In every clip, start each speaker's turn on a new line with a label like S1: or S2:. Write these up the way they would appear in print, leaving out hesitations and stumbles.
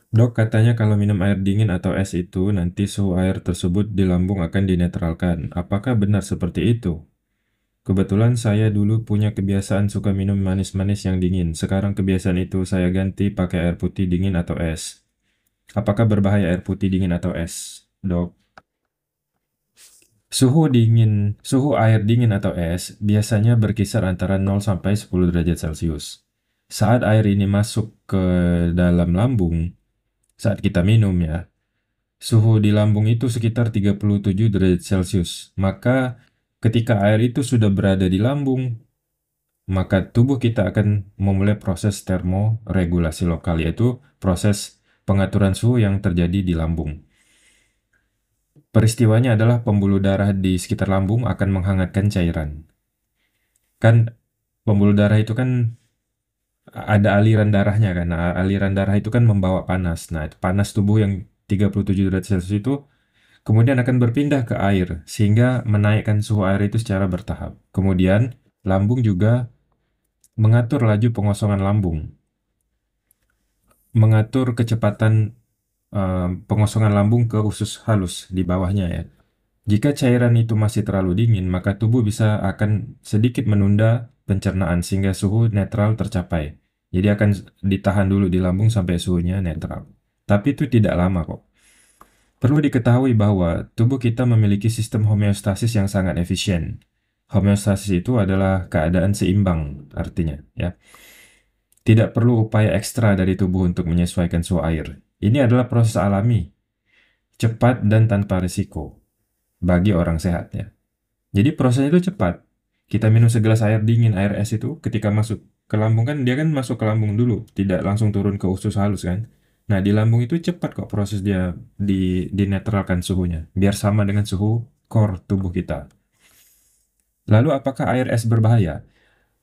S1: Dok, katanya kalau minum air dingin atau es itu nanti suhu air tersebut di lambung akan dinetralkan. Apakah benar seperti itu? Kebetulan saya dulu punya kebiasaan suka minum manis-manis yang dingin. Sekarang kebiasaan itu saya ganti pakai air putih dingin atau es. Apakah berbahaya air putih dingin atau es, Dok? Suhu air dingin atau es biasanya berkisar antara 0 sampai 10 derajat Celcius. Saat air ini masuk ke dalam lambung, saat kita minum ya, suhu di lambung itu sekitar 37 derajat Celcius. Maka ketika air itu sudah berada di lambung, maka tubuh kita akan memulai proses termoregulasi lokal, yaitu proses pengaturan suhu yang terjadi di lambung. Peristiwanya adalah pembuluh darah di sekitar lambung akan menghangatkan cairan. Kan pembuluh darah itu kan ada aliran darahnya kan. Nah, aliran darah itu kan membawa panas. Nah, itu panas tubuh yang 37 derajat Celcius itu kemudian akan berpindah ke air sehingga menaikkan suhu air itu secara bertahap. Kemudian lambung juga mengatur laju pengosongan lambung, mengatur kecepatan pengosongan lambung ke usus halus di bawahnya ya. Jika cairan itu masih terlalu dingin, maka tubuh bisa akan sedikit menunda pencernaan sehingga suhu netral tercapai. Jadi akan ditahan dulu di lambung sampai suhunya netral. Tapi itu tidak lama kok. Perlu diketahui bahwa tubuh kita memiliki sistem homeostasis yang sangat efisien. Homeostasis itu adalah keadaan seimbang artinya ya. Tidak perlu upaya ekstra dari tubuh untuk menyesuaikan suhu air. Ini adalah proses alami, cepat dan tanpa risiko bagi orang sehat ya. Jadi prosesnya itu cepat. Kita minum segelas air dingin, air es itu ketika masuk ke lambung kan dia kan masuk ke lambung dulu, tidak langsung turun ke usus halus kan. Nah, di lambung itu cepat kok proses dia dinetralkan suhunya, biar sama dengan suhu core tubuh kita. Lalu apakah air es berbahaya?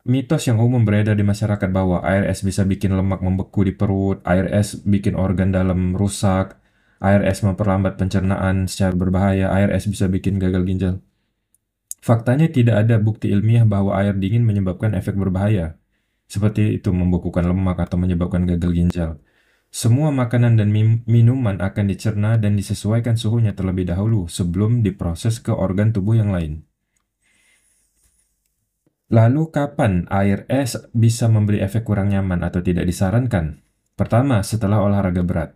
S1: Mitos yang umum beredar di masyarakat bahwa air es bisa bikin lemak membeku di perut, air es bikin organ dalam rusak, air es memperlambat pencernaan secara berbahaya, air es bisa bikin gagal ginjal. Faktanya tidak ada bukti ilmiah bahwa air dingin menyebabkan efek berbahaya, seperti itu membekukan lemak atau menyebabkan gagal ginjal. Semua makanan dan minuman akan dicerna dan disesuaikan suhunya terlebih dahulu sebelum diproses ke organ tubuh yang lain. Lalu kapan air es bisa memberi efek kurang nyaman atau tidak disarankan? Pertama, setelah olahraga berat.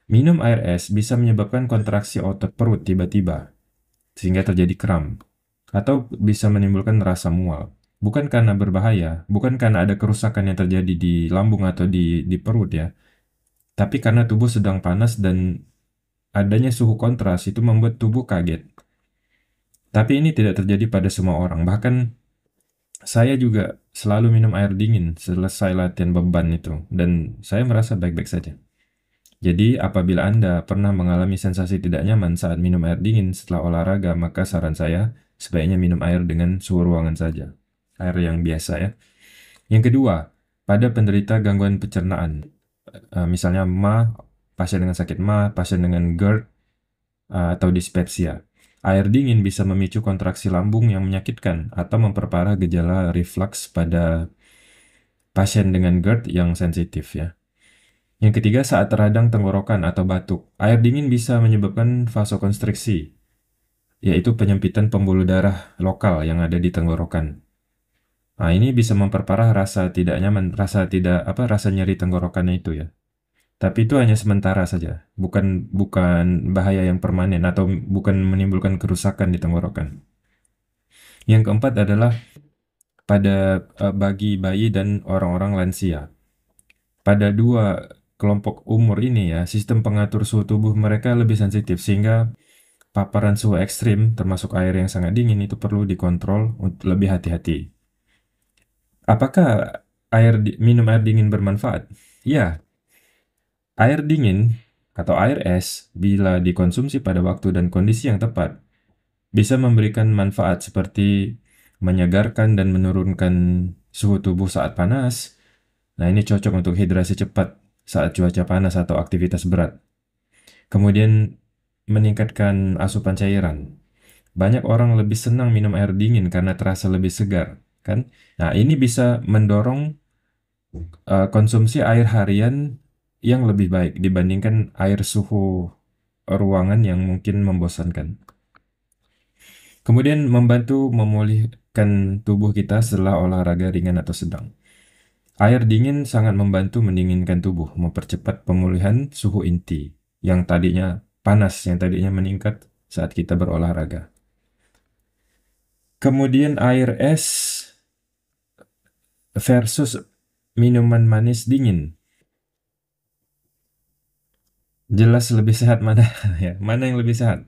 S1: Minum air es bisa menyebabkan kontraksi otot perut tiba-tiba, sehingga terjadi kram, atau bisa menimbulkan rasa mual. Bukan karena berbahaya, bukan karena ada kerusakan yang terjadi di lambung atau di perut ya, tapi karena tubuh sedang panas dan adanya suhu kontras itu membuat tubuh kaget. Tapi ini tidak terjadi pada semua orang, bahkan saya juga selalu minum air dingin selesai latihan beban itu, dan saya merasa baik-baik saja. Jadi, apabila Anda pernah mengalami sensasi tidak nyaman saat minum air dingin setelah olahraga, maka saran saya sebaiknya minum air dengan suhu ruangan saja. Air yang biasa ya. Yang kedua, pada penderita gangguan pencernaan, misalnya pasien dengan sakit MA, pasien dengan GERD, atau dispepsia. Air dingin bisa memicu kontraksi lambung yang menyakitkan atau memperparah gejala reflux pada pasien dengan GERD yang sensitif ya. Yang ketiga, saat radang tenggorokan atau batuk, air dingin bisa menyebabkan vasokonstriksi, yaitu penyempitan pembuluh darah lokal yang ada di tenggorokan. Nah, ini bisa memperparah rasa tidak nyaman, rasa nyeri tenggorokannya itu ya. Tapi itu hanya sementara saja, bukan bahaya yang permanen atau bukan menimbulkan kerusakan di tenggorokan. Yang keempat adalah bagi bayi dan orang-orang lansia. Pada dua kelompok umur ini ya, sistem pengatur suhu tubuh mereka lebih sensitif sehingga paparan suhu ekstrim termasuk air yang sangat dingin itu perlu dikontrol untuk lebih hati-hati. Apakah minum air dingin bermanfaat? Ya, air dingin atau air es bila dikonsumsi pada waktu dan kondisi yang tepat bisa memberikan manfaat seperti menyegarkan dan menurunkan suhu tubuh saat panas. Nah, ini cocok untuk hidrasi cepat saat cuaca panas atau aktivitas berat. Kemudian meningkatkan asupan cairan. Banyak orang lebih senang minum air dingin karena terasa lebih segar, kan? Nah, ini bisa mendorong konsumsi air harian yang lebih baik dibandingkan air suhu ruangan yang mungkin membosankan. Kemudian membantu memulihkan tubuh kita setelah olahraga ringan atau sedang. Air dingin sangat membantu mendinginkan tubuh, mempercepat pemulihan suhu inti yang tadinya panas, yang tadinya meningkat saat kita berolahraga. Kemudian air es versus minuman manis dingin. Jelas lebih sehat mana ya? Mana yang lebih sehat?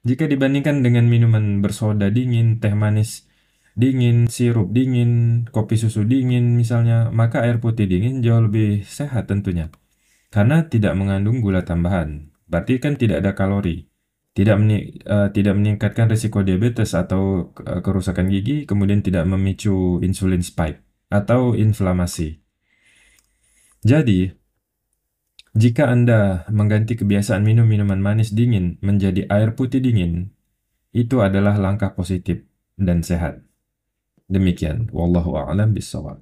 S1: Jika dibandingkan dengan minuman bersoda dingin, teh manis dingin, sirup dingin, kopi susu dingin misalnya, maka air putih dingin jauh lebih sehat tentunya. Karena tidak mengandung gula tambahan. Berarti kan tidak ada kalori. Tidak meningkatkan risiko diabetes atau kerusakan gigi, kemudian tidak memicu insulin spike atau inflamasi. Jadi, jika Anda mengganti kebiasaan minum minuman manis dingin menjadi air putih dingin, itu adalah langkah positif dan sehat. Demikian, wallahu a'lam bishawab.